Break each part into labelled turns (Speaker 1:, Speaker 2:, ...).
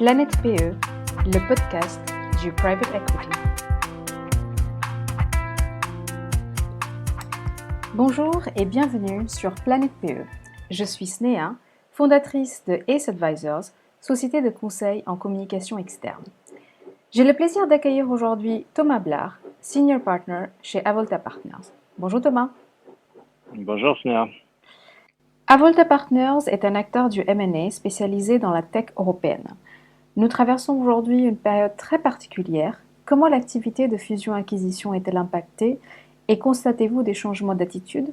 Speaker 1: Planète PE, le podcast du Private Equity. Bonjour et bienvenue sur Planète PE. Je suis Snéha, fondatrice de Ace Advisors, société de conseil en communication externe. J'ai le plaisir d'accueillir aujourd'hui Thomas Blard, Senior Partner chez Avolta Partners. Bonjour Thomas.
Speaker 2: Bonjour Snéha.
Speaker 1: Avolta Partners est un acteur du M&A spécialisé dans la tech européenne. Nous traversons aujourd'hui une période très particulière. Comment l'activité de fusion-acquisition est-elle impactée et constatez-vous des changements d'attitude?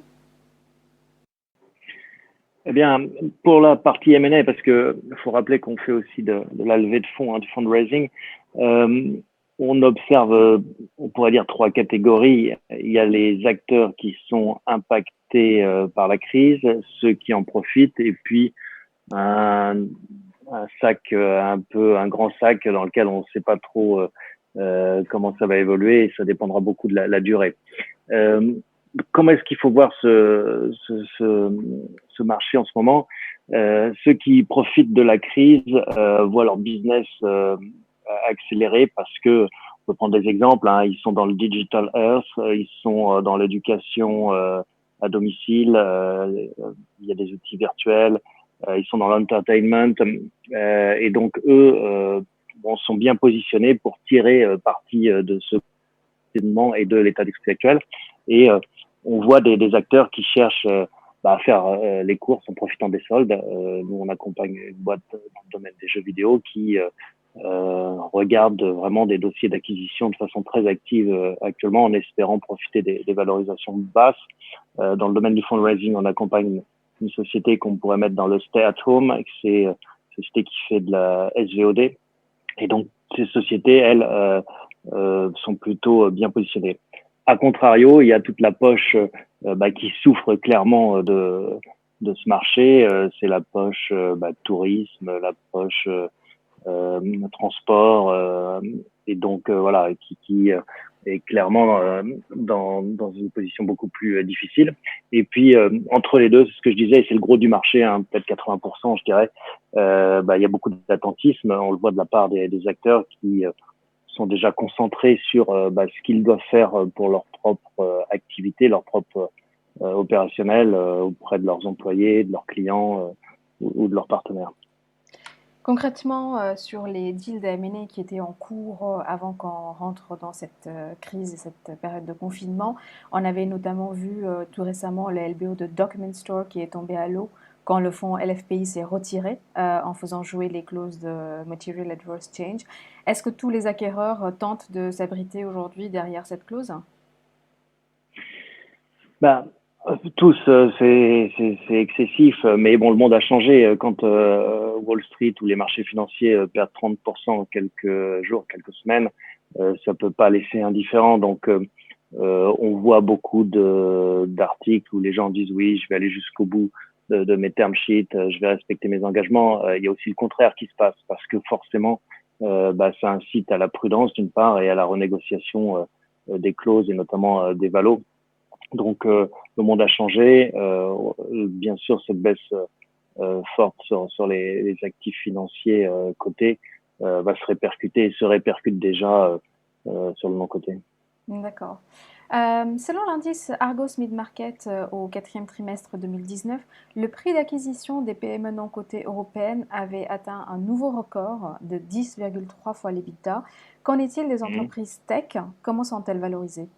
Speaker 2: Eh bien, pour la partie M&A, parce que faut rappeler qu'on fait aussi de la levée de fonds, du fundraising, on observe, on pourrait dire, trois catégories. Il y a les acteurs qui sont impactés par la crise, ceux qui en profitent, et puis un sac, un grand sac dans lequel on ne sait pas trop comment ça va évoluer, et ça dépendra beaucoup de la durée. Comment est-ce qu'il faut voir ce marché en ce moment? Ceux qui profitent de la crise voient leur business accélérer parce que, on peut prendre des exemples, ils sont dans le digital health, ils sont dans l'éducation à domicile, il y a des outils virtuels, ils sont dans l'entertainment, et donc eux sont bien positionnés pour tirer parti de ce événement et de l'état d'esprit actuel. Et on voit des acteurs qui cherchent à faire les courses en profitant des soldes. Nous, on accompagne une boîte dans le domaine des jeux vidéo qui regarde vraiment des dossiers d'acquisition de façon très active actuellement en espérant profiter des valorisations basses. Dans le domaine du fundraising, on accompagne une société qu'on pourrait mettre dans le stay at home, c'est une société qui fait de la SVOD. Et donc, ces sociétés, elles, sont plutôt bien positionnées. A contrario, il y a toute la poche qui souffre clairement de ce marché. C'est la poche tourisme, la poche transport, et donc voilà, qui est clairement dans une position beaucoup plus difficile. Et puis entre les deux, c'est ce que je disais, c'est le gros du marché, peut-être 80%, je dirais. Il y a beaucoup d'attentisme. On le voit de la part des acteurs qui sont déjà concentrés sur ce qu'ils doivent faire pour leur propre activité, leur propre opérationnel auprès de leurs employés, de leurs clients ou de leurs partenaires.
Speaker 1: Concrètement, sur les deals de M&A qui étaient en cours avant qu'on rentre dans cette crise et cette période de confinement, on avait notamment vu tout récemment le LBO de Document Store qui est tombé à l'eau quand le fonds LFPI s'est retiré en faisant jouer les clauses de Material Adverse Change. Est-ce que tous les acquéreurs tentent de s'abriter aujourd'hui derrière cette clause?
Speaker 2: Tous, c'est excessif, mais bon, le monde a changé. Quand Wall Street ou les marchés financiers perdent 30% en quelques jours, quelques semaines, ça peut pas laisser indifférent. Donc, on voit beaucoup d'articles où les gens disent oui, je vais aller jusqu'au bout de mes term sheets, je vais respecter mes engagements. Il y a aussi le contraire qui se passe parce que forcément, ça incite à la prudence d'une part et à la renégociation des clauses et notamment des valos. Donc, le monde a changé. Bien sûr, cette baisse forte sur les actifs financiers cotés va se répercuter et se répercute déjà sur le non-coté.
Speaker 1: D'accord. Selon l'indice Argos Mid-Market au quatrième trimestre 2019, le prix d'acquisition des PME non cotées européennes avait atteint un nouveau record de 10,3 fois l'EBITDA. Qu'en est-il des entreprises tech? Comment sont-elles valorisées?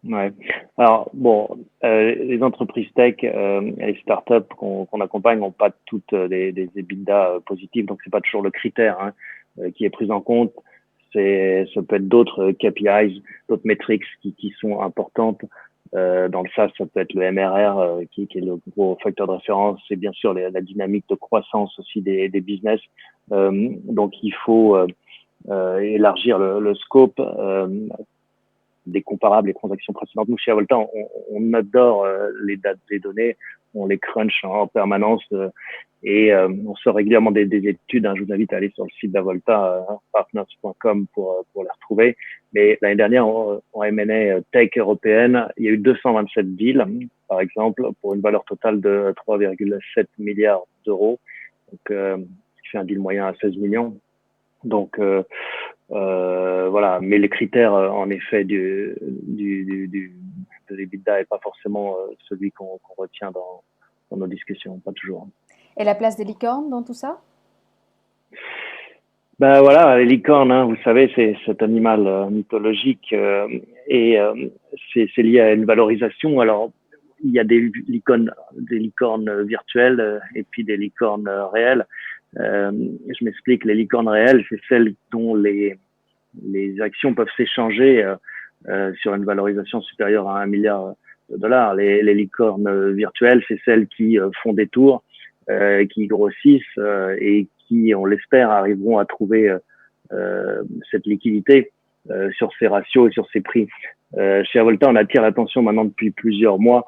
Speaker 2: Ouais. Alors bon, les entreprises tech, les startups qu'on accompagne n'ont pas toutes des EBITDA positifs, donc c'est pas toujours le critère qui est pris en compte. Ça peut être d'autres KPIs, d'autres metrics qui sont importantes. Dans le SaaS, ça peut être le MRR qui est le gros facteur de référence. C'est bien sûr la dynamique de croissance aussi des business. Donc il faut élargir le scope. Des comparables, les transactions précédentes. Nous, chez Avolta, on adore les dates des données, on les crunch en permanence et on sort régulièrement des études. Je vous invite à aller sur le site d'Avolta, partners.com pour les retrouver. Mais l'année dernière, en M&A tech européenne, il y a eu 227 deals, par exemple, pour une valeur totale de 3,7 milliards d'euros. Donc, ce qui fait un deal moyen à 16 millions. Donc voilà, mais les critères en effet de l'EBITDA est pas forcément celui qu'on retient dans nos discussions, pas toujours.
Speaker 1: Et la place des licornes dans tout ça?
Speaker 2: Ben voilà, les licornes, hein, vous savez, c'est cet animal mythologique et c'est lié à une valorisation. Alors, il y a des licornes virtuelles et puis des licornes réelles. Je m'explique, les licornes réelles, c'est celles dont les actions peuvent s'échanger sur une valorisation supérieure à 1 milliard de dollars. Les licornes virtuelles, c'est celles qui font des tours, qui grossissent et qui, on l'espère, arriveront à trouver cette liquidité sur ces ratios et sur ces prix. Chez Avolta, on attire l'attention maintenant depuis plusieurs mois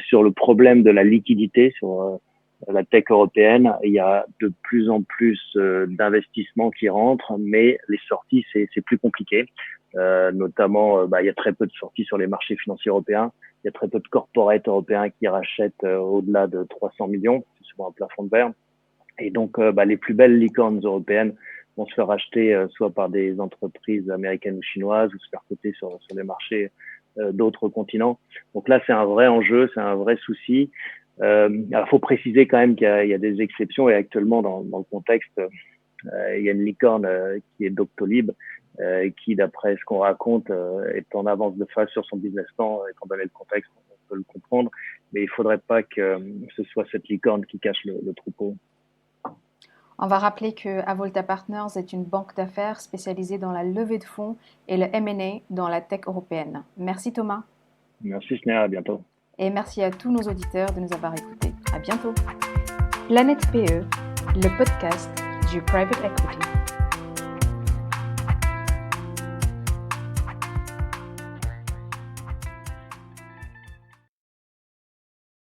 Speaker 2: sur le problème de la liquidité sur la tech européenne. Il y a de plus en plus d'investissements qui rentrent, mais les sorties, c'est plus compliqué. Notamment, il y a très peu de sorties sur les marchés financiers européens. Il y a très peu de corporates européens qui rachètent au-delà de 300 millions. C'est souvent un plafond de verre. Et donc, les plus belles licornes européennes vont se faire racheter soit par des entreprises américaines ou chinoises ou se faire coter sur les marchés d'autres continents. Donc là, c'est un vrai enjeu, c'est un vrai souci. Alors, faut préciser quand même qu'il y a des exceptions et actuellement, dans le contexte, il y a une licorne qui est Doctolib, qui, d'après ce qu'on raconte, est en avance de phase sur son business plan. Étant donné le contexte, on peut le comprendre. Mais il faudrait pas que ce soit cette licorne qui cache le troupeau.
Speaker 1: On va rappeler que Avolta Partners est une banque d'affaires spécialisée dans la levée de fonds et le M&A dans la tech européenne. Merci Thomas.
Speaker 2: Merci Snéha, à bientôt.
Speaker 1: Et merci à tous nos auditeurs de nous avoir écoutés. À bientôt. Planète PE, le podcast du Private Equity.